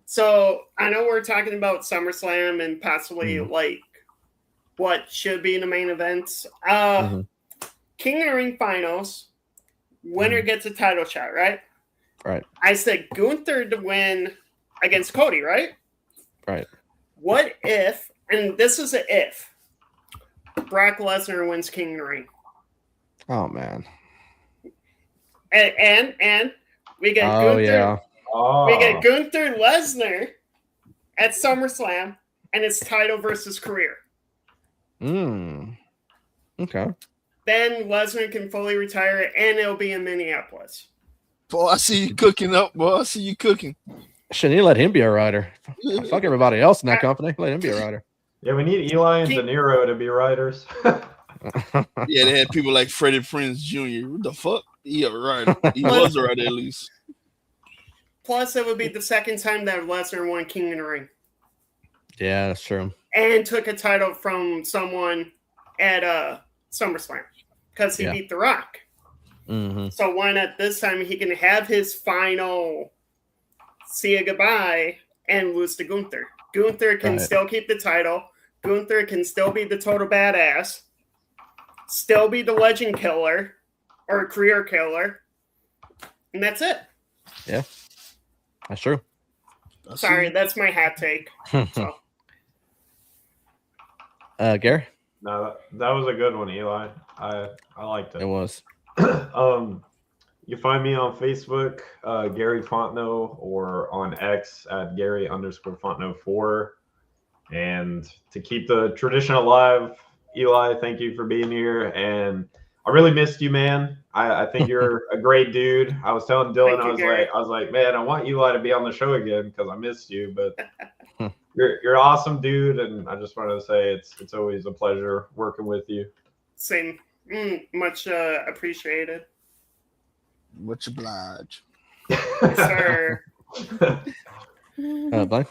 So I know we're talking about SummerSlam and possibly like what should be in the main events. King of the Ring finals, winner gets a title shot, right? Right. I said Gunther to win against Cody, right? Right. What if, and this is an if, Brock Lesnar wins King of the Ring? Oh man. And we get Gunther. Yeah. We get Gunther Lesnar at SummerSlam, and it's title versus career. Okay. Then Lesnar can fully retire, and it'll be in Minneapolis. Boy, I see you cooking up, boy. I see you cooking. Shouldn't you let him be a writer? Fuck everybody else in that company. Let him be a writer. Yeah, we need Eli and De Niro to be writers. Yeah, they had people like Freddie Prinze Jr. What the fuck? He a writer. He was a writer at least. Plus, it would be the second time that Lesnar won King of the Ring. Yeah, that's true. And took a title from someone at SummerSlam because he beat The Rock. So why not this time he can have his final see ya goodbye and lose to Gunther. Gunther can still keep the title. Gunther can still be the total badass. Still be the legend killer or career killer. And that's it. Yeah. That's true. Sorry, that's my hot take. So. Gary? No, that was a good one, Eli. I liked it. It was. You find me on Facebook, Gary Fontenot, or on X at Gary_Fontenot4. And to keep the tradition alive, Eli, thank you for being here. And I really missed you, man. I think you're a great dude. I was telling Dylan, I was like, man, I want Eli to be on the show again because I missed you. But you're an awesome dude, and I just wanted to say it's always a pleasure working with you. Same. Much appreciated. Much obliged. Yes, sir. Blaine?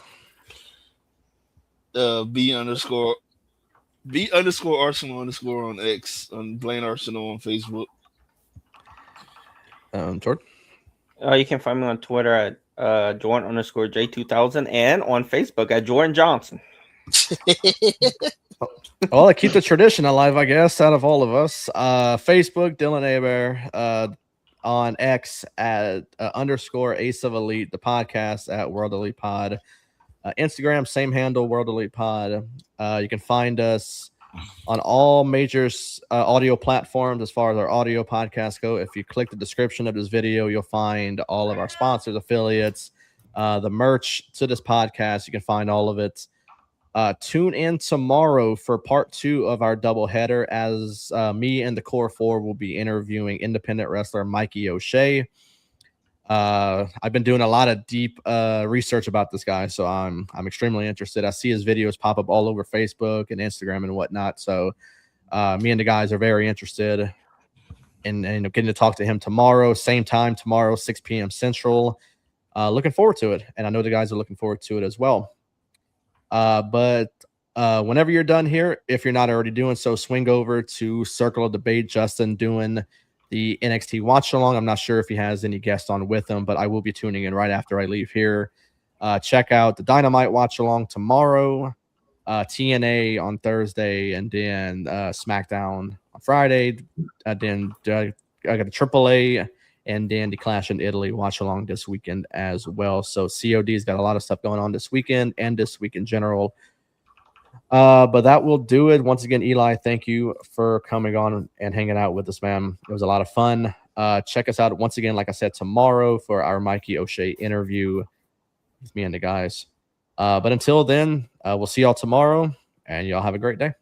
B_Arsenal_ on X, on Blaine Arsenal on Facebook. Jordan? You can find me on Twitter at Jordan_J2000 and on Facebook at Jordan Johnson. Well, I keep the tradition alive, I guess, out of all of us. Facebook, Dylan Aber. On X at _Ace of Elite. The podcast at World Elite Pod. Instagram, same handle, World Elite Pod. You can find us on all major audio platforms as far as our audio podcasts go. If you click the description of this video, you'll find all of our sponsors, affiliates, the merch to this podcast. You can find all of it. Tune in tomorrow for part 2 of our doubleheader as me and the Core 4 will be interviewing independent wrestler Mikey O'Shea. I've been doing a lot of deep research about this guy, so I'm extremely interested. I see his videos pop up all over Facebook and Instagram and whatnot. So me and the guys are very interested in getting to talk to him tomorrow, same time tomorrow, 6 p.m. Central. Looking forward to it, and I know the guys are looking forward to it as well. But whenever you're done here, if you're not already doing so, swing over to Circle of Debate. Justin doing the NXT watch along. I'm not sure if he has any guests on with him, but I will be tuning in right after I leave here. Check out the Dynamite watch along tomorrow, TNA on Thursday, and then SmackDown on Friday. Then I got the AAA and then the Clash in Italy watch along this weekend as well. So COD's got a lot of stuff going on this weekend and this week in general. But that will do it. Once again, Eli, thank you for coming on and hanging out with us, man. It was a lot of fun. Check us out once again, like I said, tomorrow for our Mikey O'Shea interview with me and the guys. But until then, we'll see y'all tomorrow, and y'all have a great day.